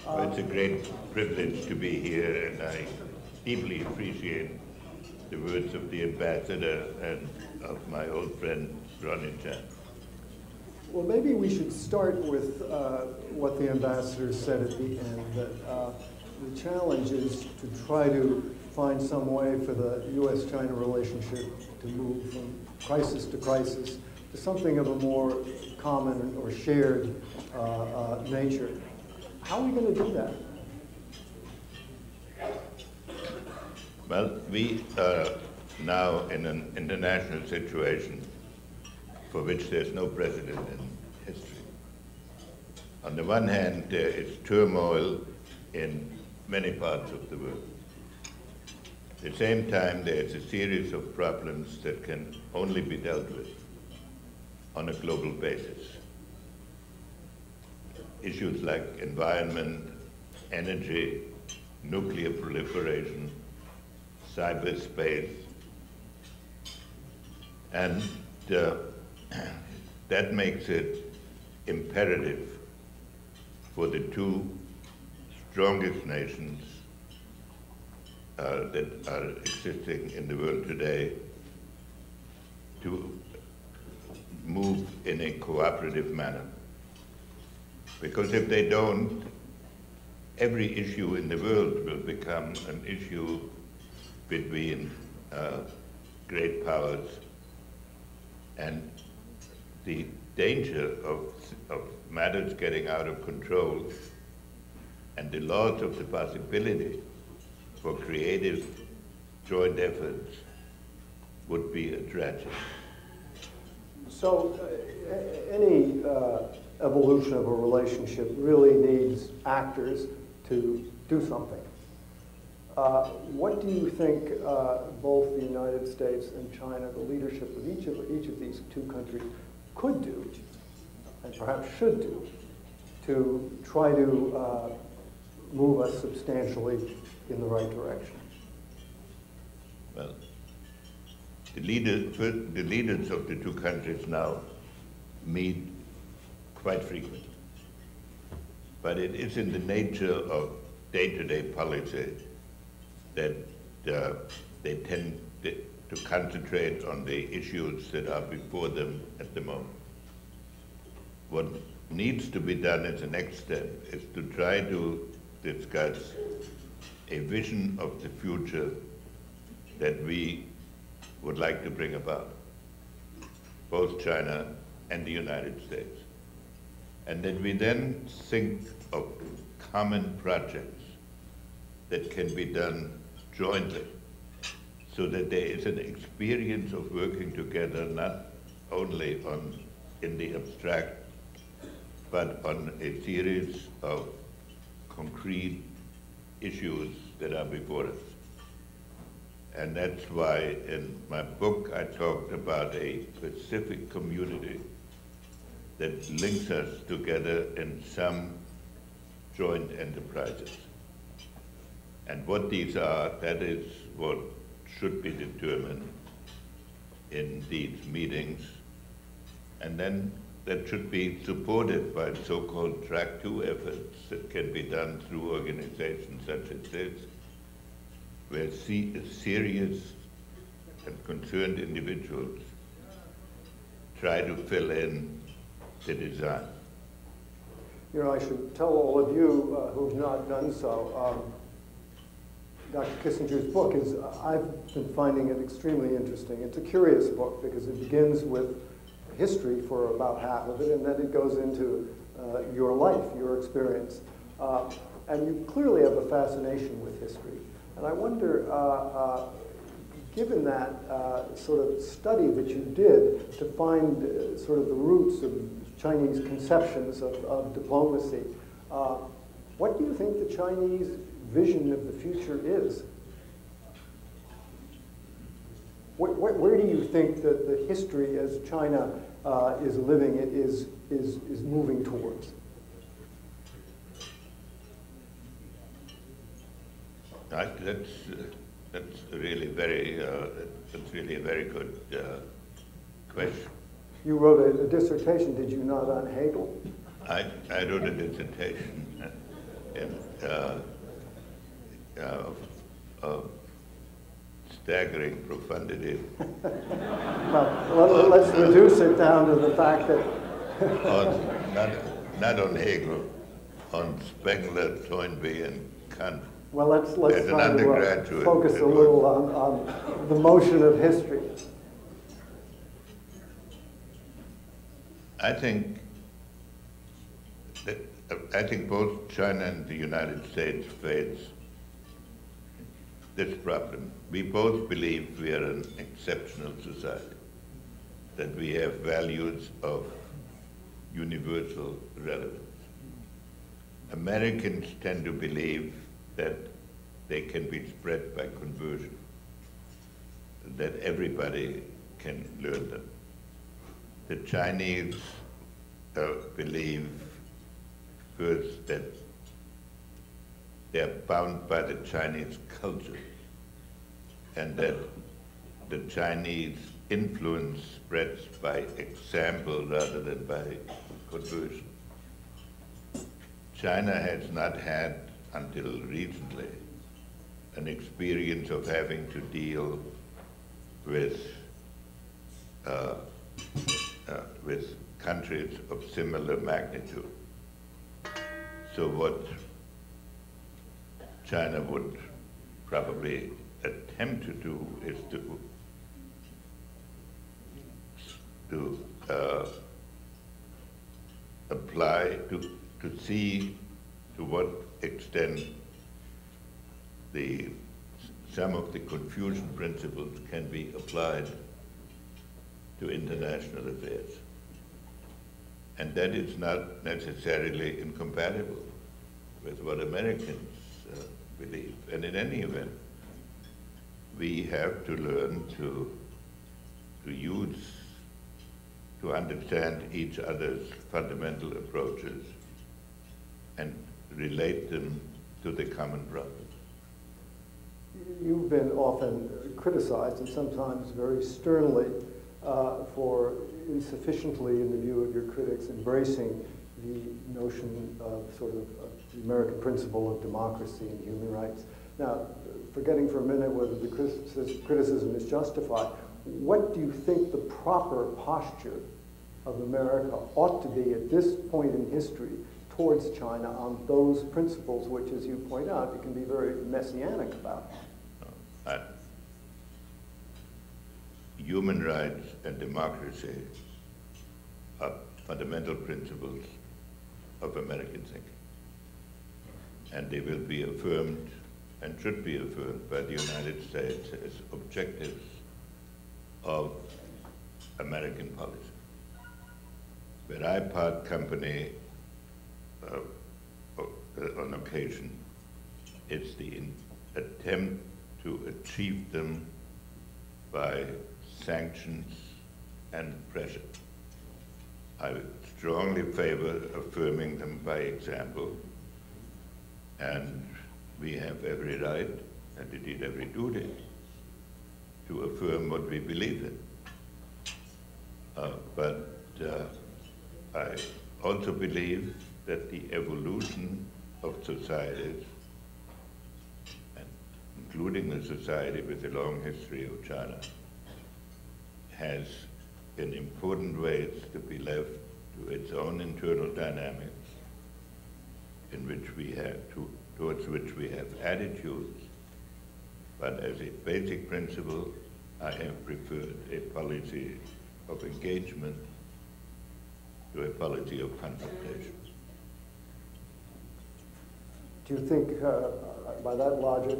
Well, it's a great privilege to be here, and I deeply appreciate the words of the ambassador and of my old friend, Ronnie Chan. Well, maybe we should start with what the ambassador said at the end, that the challenge is to try to find some way for the U.S.-China relationship to move from crisis to crisis to something of a more common or shared nature. How are we going to do that? Well, we are now in an international situation for which there's no precedent in history. On the one hand, there is turmoil in many parts of the world. At the same time, there's a series of problems that can only be dealt with on a global basis. Issues like environment, energy, nuclear proliferation, cyberspace, and that makes it imperative for the two strongest nations that are existing in the world today to move in a cooperative manner. Because if they don't, every issue in the world will become an issue between great powers, and the danger of matters getting out of control and the loss of the possibility for creative joint efforts would be a tragedy. So any evolution of a relationship really needs actors to do something. What do you think both the United States and China, the leadership of each of these two countries, could do, and perhaps should do, to try to move us substantially in the right direction? Well, the leaders of the two countries now meet quite frequently. But it is in the nature of day-to-day policy that they tend to concentrate on the issues that are before them at the moment. What needs to be done as a next step is to try to discuss a vision of the future that we would like to bring about, both China and the United States. And that we then think of common projects that can be done jointly, so that there is an experience of working together not only in the abstract, but on a series of concrete issues that are before us. And that's why in my book I talked about a Pacific community that links us together in some joint enterprises. And what these are, that is what should be determined in these meetings. And then that should be supported by so-called track 2 efforts that can be done through organizations such as this, where serious and concerned individuals try to fill in the design. You know, I should tell all of you who've not done so, Dr. Kissinger's book is, I've been finding it extremely interesting. It's a curious book because it begins with history for about half of it, and then it goes into your life, your experience. And you clearly have a fascination with history. And I wonder, given that sort of study that you did to find sort of the roots of Chinese conceptions of diplomacy, what do you think the Chinese vision of the future is? Where do you think that the history as China is living it is moving towards? That's really a very good question. You wrote a dissertation, did you not, on Hegel? I wrote a dissertation in, of staggering profundity. Well, let's reduce it down to the fact that not on Hegel, on Spengler, Toynbee, and Kant. well, let's As an try to undergraduate, focus a little on the motion of history. I think both China and the United States face this problem. We both believe we are an exceptional society, that we have values of universal relevance. Americans tend to believe that they can be spread by conversion, that everybody can learn them. The Chinese believe first that they're bound by the Chinese culture and that the Chinese influence spreads by example rather than by conversion. China has not had, until recently, an experience of having to deal with countries of similar magnitude. So what China would probably attempt to do is to apply, to see to what extent some of the Confucian principles can be applied to international affairs. And that is not necessarily incompatible with what Americans believe. And in any event, we have to learn to understand each other's fundamental approaches and relate them to the common problem. You've been often criticized, and sometimes very sternly, for insufficiently, in the view of your critics, embracing the notion of sort of the American principle of democracy and human rights. Now, forgetting for a minute whether the criticism is justified, what do you think the proper posture of America ought to be at this point in history towards China on those principles, which, as you point out, you can be very messianic about? Human rights and democracy are fundamental principles of American thinking. And they will be affirmed and should be affirmed by the United States as objectives of American policy. Where I part company on occasion, it's the attempt to achieve them by sanctions and pressure. I strongly favor affirming them by example, and we have every right, and indeed every duty, to affirm what we believe in. But I also believe that the evolution of societies, and including a society with a long history of China, has in important ways to be left to its own internal dynamics, in which we have towards which we have attitudes. But as a basic principle, I have preferred a policy of engagement to a policy of confrontation. Do you think, by that logic,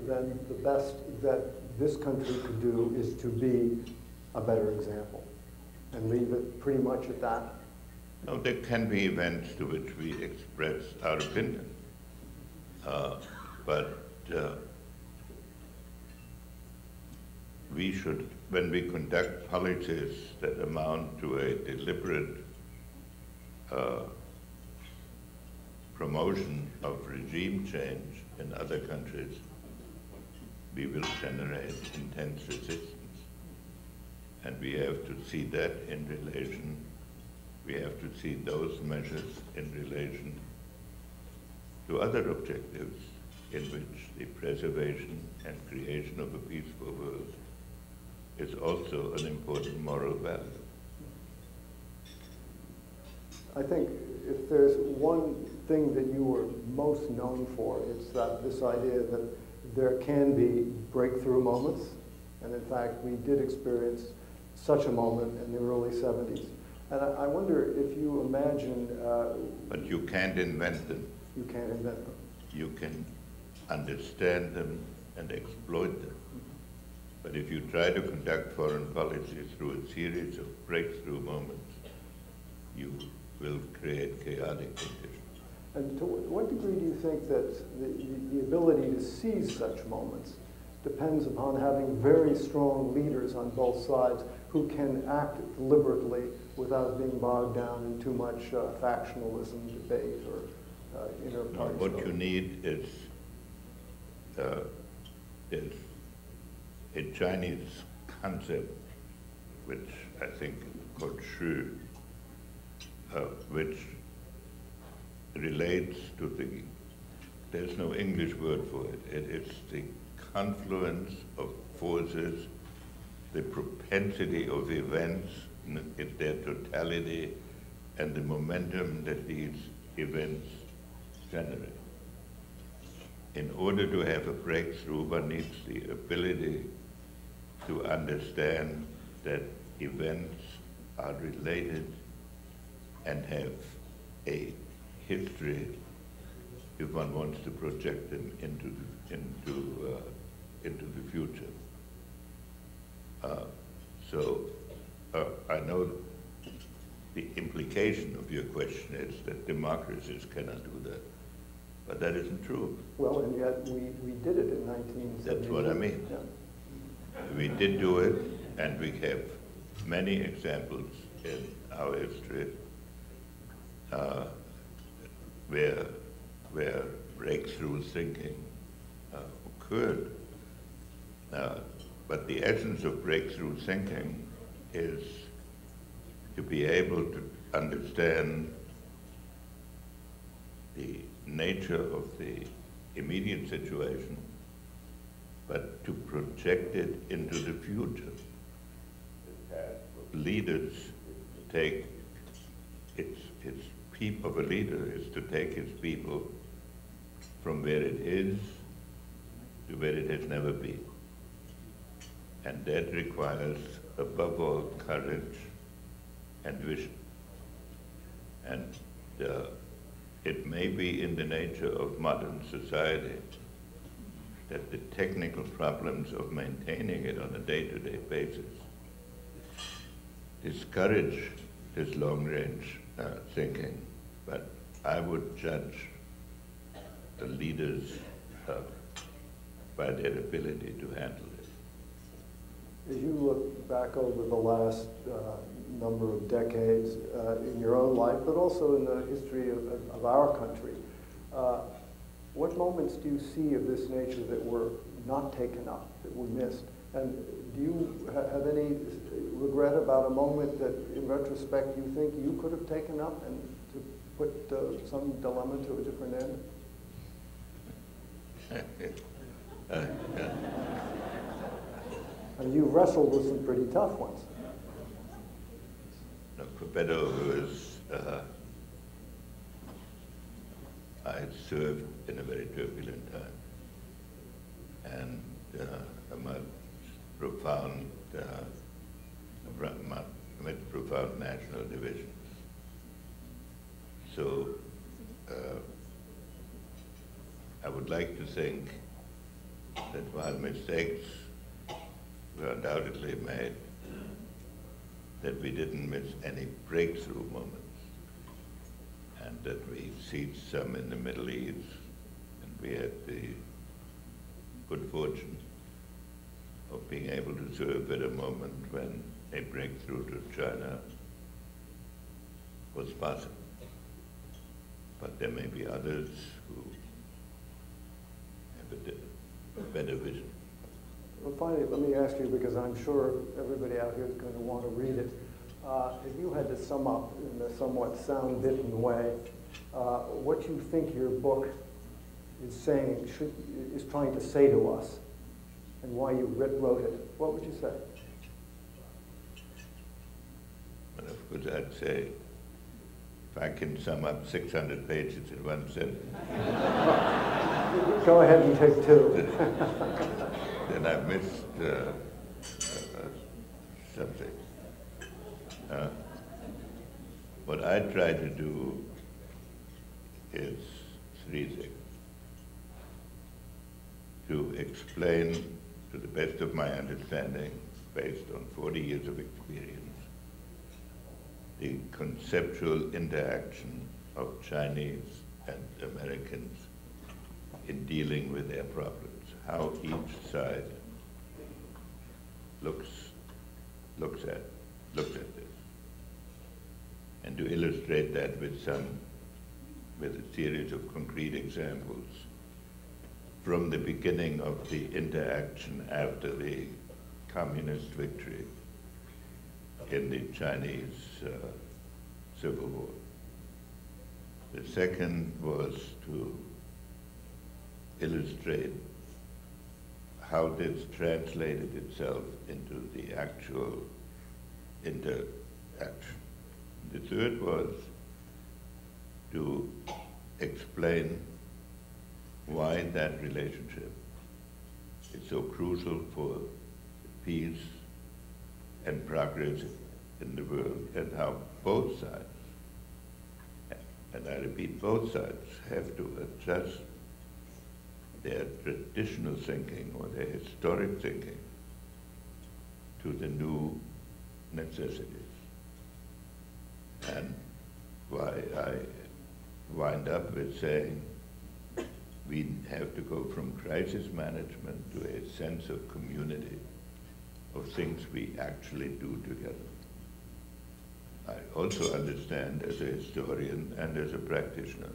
then the best that this country could do is to be a better example and leave it pretty much at that? No, there can be events to which we express our opinion. But we should, when we conduct policies that amount to a deliberate promotion of regime change in other countries, we will generate intense resistance. And we have to see that in relation, we have to see those measures in relation to other objectives in which the preservation and creation of a peaceful world is also an important moral value. I think if there's one thing that you were most known for, it's that this idea that there can be breakthrough moments. And in fact, we did experience such a moment in the early 70s. And I wonder if you imagine... but you can't invent them. You can't invent them. You can understand them and exploit them. But if you try to conduct foreign policy through a series of breakthrough moments, you will create chaotic conditions. And to what degree do you think that the ability to seize such moments depends upon having very strong leaders on both sides who can act deliberately without being bogged down in too much factionalism, debate, or inter-party What stuff? you need is a Chinese concept, which I think is called shu, which relates to there's no English word for it. It's the confluence of forces, the propensity of events in their totality, and the momentum that these events generate. In order to have a breakthrough, one needs the ability to understand that events are related and have a history if one wants to project them into the future. I know the implication of your question is that democracies cannot do that, but that isn't true. Well, and yet we did it in 1970. That's what I mean. Yeah. We did do it, and we have many examples in our history where breakthrough thinking occurred. But the essence of breakthrough thinking is to be able to understand the nature of the immediate situation, but to project it into the future. Leaders take of a leader is to take his people from where it is to where it has never been. And that requires, above all, courage and vision. And it may be in the nature of modern society that the technical problems of maintaining it on a day-to-day basis discourage this long-range thinking. But I would judge the leaders by their ability to handle it. As you look back over the last number of decades in your own life, but also in the history of our country, what moments do you see of this nature that were not taken up, that we missed? And do you have any regret about a moment that, in retrospect, you think you could have taken up and to put some dilemma to a different end? And you've wrestled with some pretty tough ones. No, for better or worse, I served in a very turbulent time, and profound national divisions. So I would like to think that while mistakes were undoubtedly made, that we didn't miss any breakthrough moments, and that we seized some in the Middle East, and we had the good fortune of being able to serve at a moment when a breakthrough to China was possible. But there may be others who have a better vision. Well, finally, let me ask you, because I'm sure everybody out here is going to want to read it. If you had to sum up in a somewhat sound-bitten way what you think your book is trying to say to us, and why you wrote it, what would you say? Well, of course, I'd say, if I can sum up 600 pages in one sentence. Go ahead and take two. Then I missed something. What I try to do is three things. To explain, to the best of my understanding, based on 40 years of experience, the conceptual interaction of Chinese and Americans in dealing with their problems, how each side looks at this, and to illustrate that with a series of concrete examples from the beginning of the interaction after the communist victory in the Chinese Civil War. The second was to illustrate how this translated itself into the actual interaction. The third was to explain why that relationship is so crucial for peace and progress in the world, and how both sides, and I repeat, both sides have to adjust their traditional thinking or their historic thinking to the new necessities. And why I wind up with saying we have to go from crisis management to a sense of community, of things we actually do together. I also understand as a historian and as a practitioner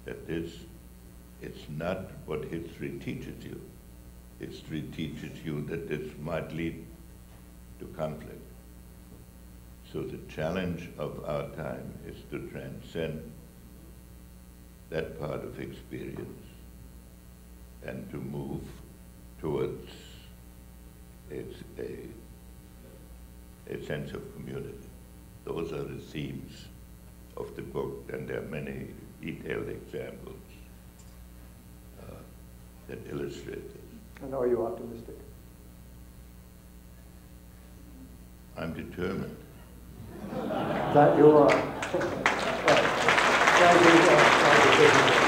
that it's not what history teaches you. History teaches you that this might lead to conflict. So the challenge of our time is to transcend that part of experience and to move towards a sense of community. Those are the themes of the book, and there are many detailed examples that illustrate this. And are you optimistic? I'm determined. That you are. Thank you.